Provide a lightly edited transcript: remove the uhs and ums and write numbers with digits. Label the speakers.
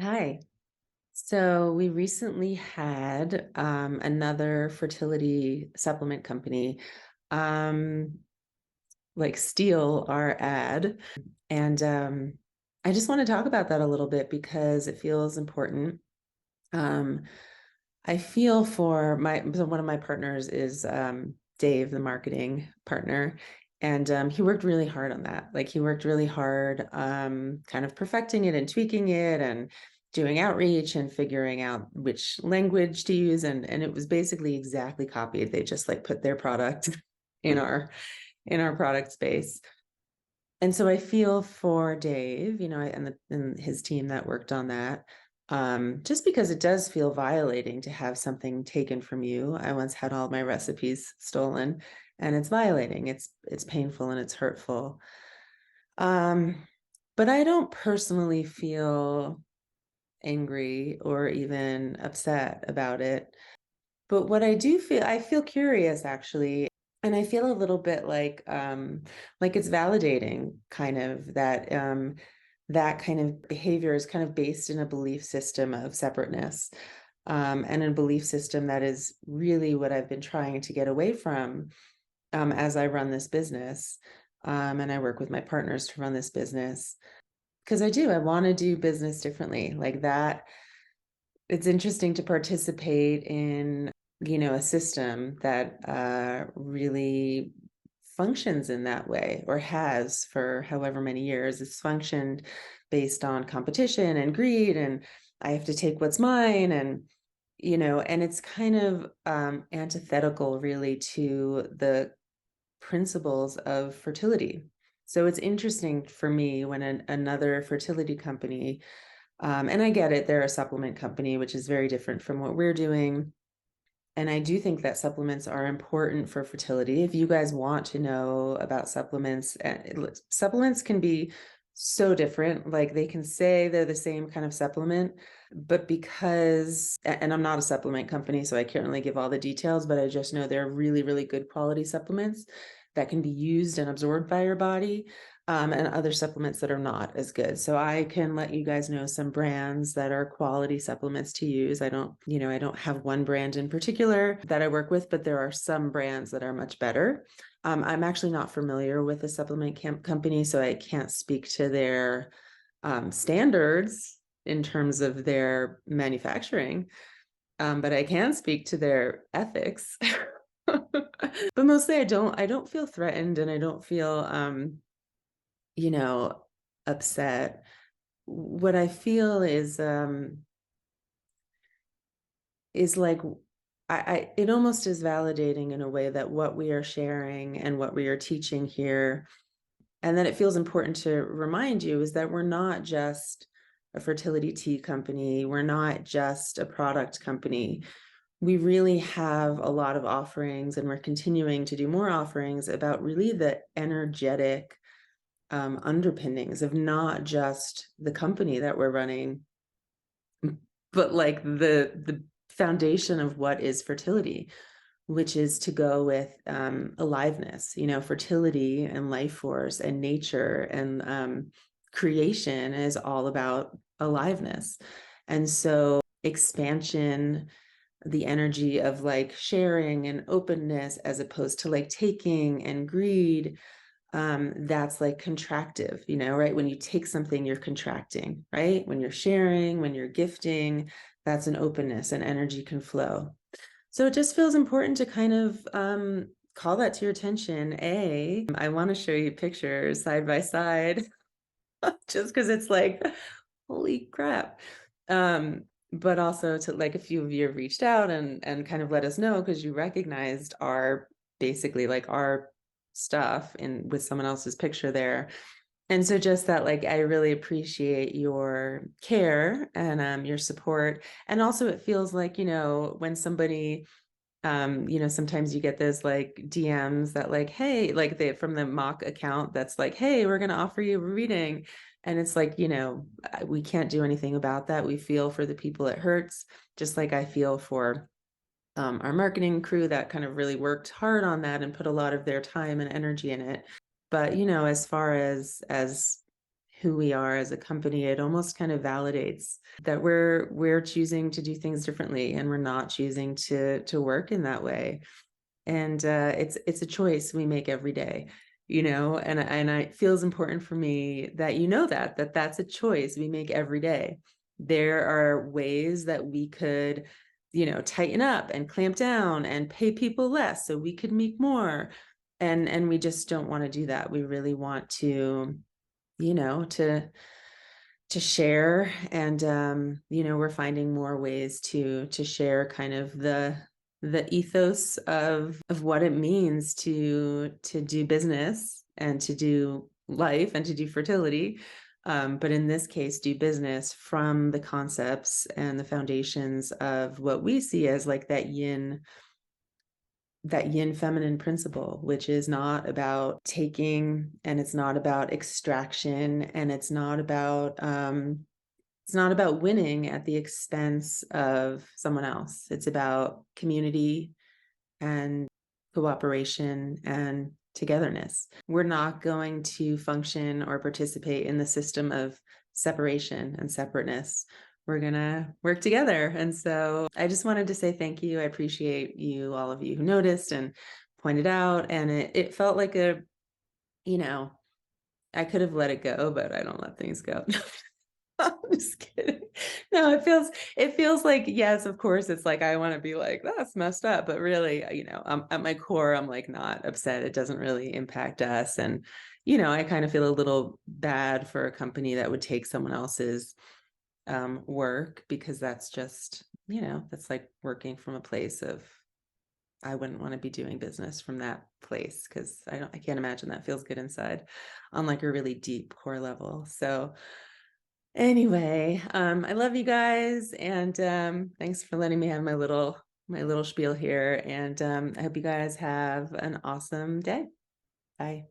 Speaker 1: Hi. So we recently had another fertility supplement company um, like steal our ad. And I just want to talk about that a little bit because it feels important. Um, I feel for so one of my partners is Dave, the marketing partner. And he worked really hard on that. Like he worked really hard, kind of perfecting it and tweaking it and doing outreach and figuring out which language to use. And it was basically exactly copied. They just like put their product in our product space. And so I feel for Dave, and his team that worked on that. Just because it does feel violating to have something taken from you. I once had all my recipes stolen, and it's violating. It's painful and it's hurtful. Um, but I don't personally feel angry or even upset about it. But what I do feel, I feel curious actually, and I feel a little bit like it's validating kind of that kind of behavior is kind of based in a belief system of separateness, and a belief system that is really what I've been trying to get away from, as I run this business, and I work with my partners to run this business because I want to do business differently like that. It's interesting to participate in, a system that really functions in that way or has for however many years. It's functioned based on competition and greed, and I have to take what's mine, and it's kind of antithetical really to the principles of fertility. So it's interesting for me when another fertility company, and I get it, they're a supplement company, which is very different from what we're doing. And I do think that supplements are important for fertility. If you guys want to know about supplements, supplements can be so different. Like they can say they're the same kind of supplement, but and I'm not a supplement company, so I can't really give all the details, but I just know they're really, really good quality supplements that can be used and absorbed by your body, and other supplements that are not as good. So I can let you guys know some brands that are quality supplements to use. I don't have one brand in particular that I work with, but there are some brands that are much better. I'm actually not familiar with the supplement company, so I can't speak to their standards in terms of their manufacturing, but I can speak to their ethics. But mostly I don't feel threatened, and I don't feel you know, upset. What I feel is like it almost is validating in a way that what we are sharing and what we are teaching here, and that it feels important to remind you is that we're not just a fertility tea company, we're not just a product company. We really have a lot of offerings, and we're continuing to do more offerings about really the energetic underpinnings of not just the company that we're running, but like the foundation of what is fertility, which is to go with aliveness, fertility and life force and nature and creation is all about aliveness. And so expansion, the energy of like sharing and openness as opposed to like taking and greed, that's like contractive, right? When you take something, you're contracting, right? When you're sharing, when you're gifting, that's an openness and energy can flow. So it just feels important to kind of call that to your attention. I want to show you pictures side by side, just because it's like, holy crap. But also to like a few of you have reached out and kind of let us know because you recognized our basically like our stuff in with someone else's picture there. And so just that, like, I really appreciate your care and your support. And also it feels like, when somebody, sometimes you get those like DMs that like, hey, like they from the mock account that's like, hey, we're going to offer you a reading. And it's like, we can't do anything about that. We feel for the people it hurts, just like I feel for our marketing crew that kind of really worked hard on that and put a lot of their time and energy in it. But, as far as who we are as a company. It almost kind of validates that we're choosing to do things differently, and we're not choosing to work in that way. And it's a choice we make every day, and it feels important for me that that's a choice we make every day. There are ways that we could, tighten up and clamp down and pay people less so we could make more. And we just don't want to do that. We really want to, you know, to share. And we're finding more ways to share kind of the ethos of what it means to do business and to do life and to do fertility, but in this case do business from the concepts and the foundations of what we see as like that yin feminine principle, which is not about taking, and it's not about extraction, and it's not about winning at the expense of someone else. It's about community and cooperation and togetherness. We're not going to function or participate in the system of separation and separateness. We're going to work together. And so I just wanted to say thank you. I appreciate you, all of you who noticed and pointed out. And it felt like I could have let it go, but I don't let things go. I'm just kidding. No, it feels like, yes, of course, it's like I want to be like, that's messed up, but really, at my core, I'm like not upset. It doesn't really impact us. And, I kind of feel a little bad for a company that would take someone else's work, because that's just, that's like working from a place of, I wouldn't want to be doing business from that place, because I can't imagine that feels good inside on like a really deep core level. So anyway, I love you guys, and thanks for letting me have my little spiel here. And I hope you guys have an awesome day. Bye.